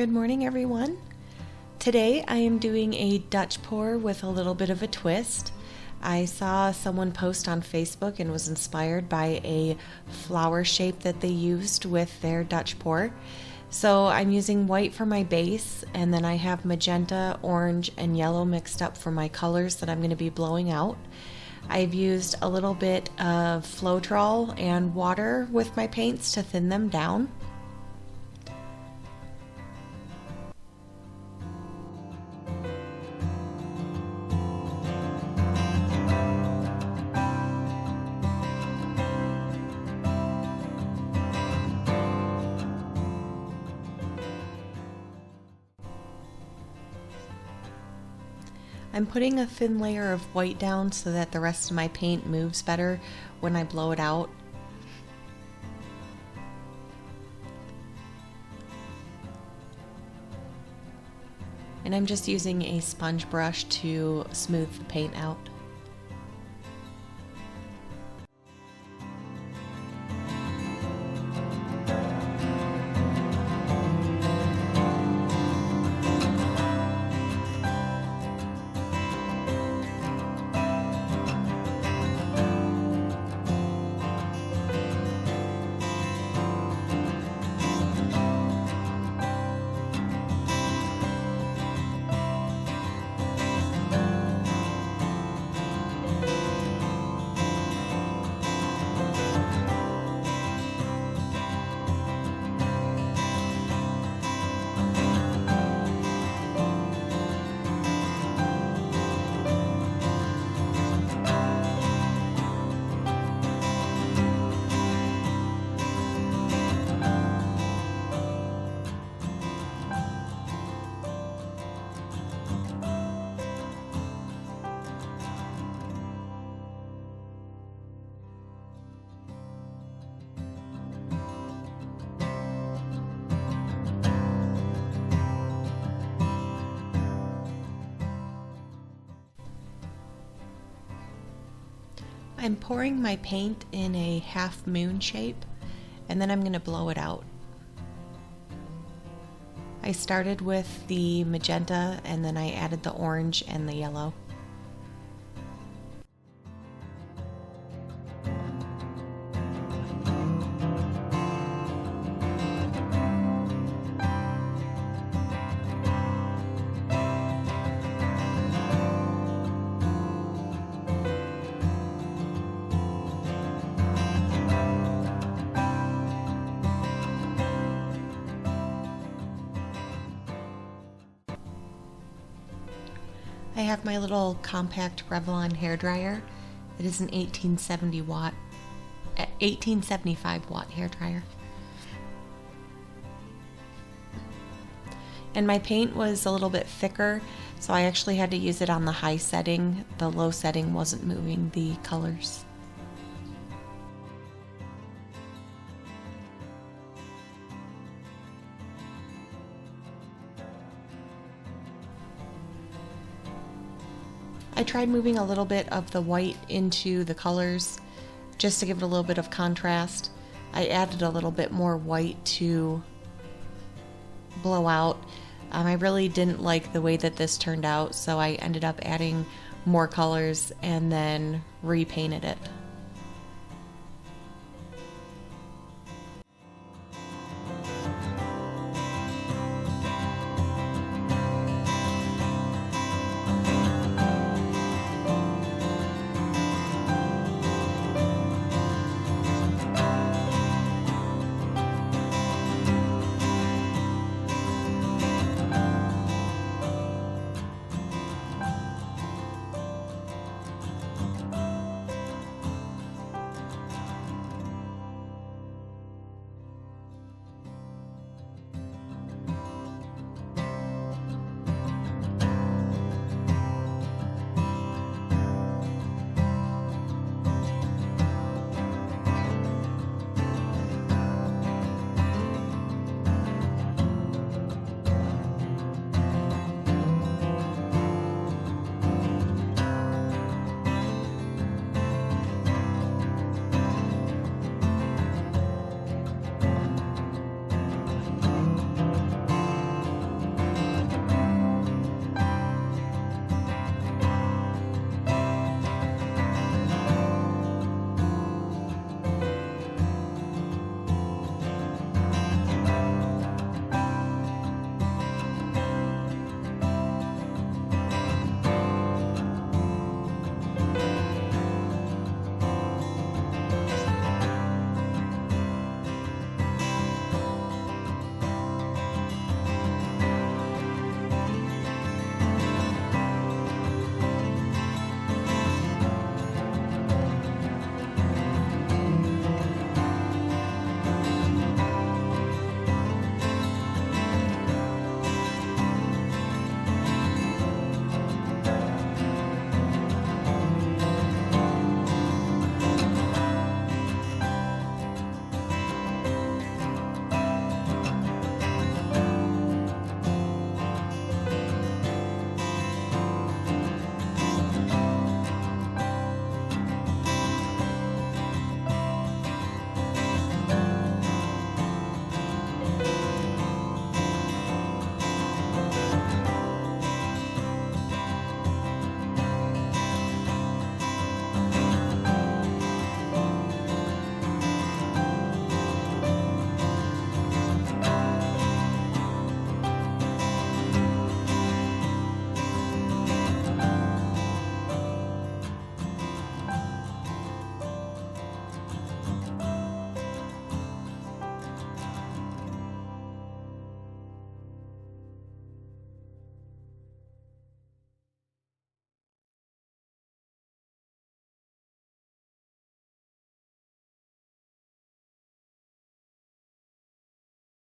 Good morning, everyone. Today I am doing a Dutch pour with a little bit of a twist. I saw someone post on Facebook and was inspired by a flower shape that they used with their Dutch pour. So I'm using white for my base, and then I have magenta, orange, and yellow mixed up for my colors that I'm going to be blowing out. I've used a little bit of Floetrol and water with my paints to thin them down. I'm putting a thin layer of white down so that the rest of my paint moves better when I blow it out. And I'm just using a sponge brush to smooth the paint out. I'm pouring my paint in a half moon shape, and then I'm going to blow it out. I started with the magenta, and then I added the orange and the yellow. I have my little compact Revlon hairdryer. It is an 1875 watt hairdryer. And my paint was a little bit thicker, so I actually had to use it on the high setting. The low setting wasn't moving the colors. I tried moving a little bit of the white into the colors just to give it a little bit of contrast. I added a little bit more white to blow out. I really didn't like the way that this turned out, so I ended up adding more colors and then repainted it.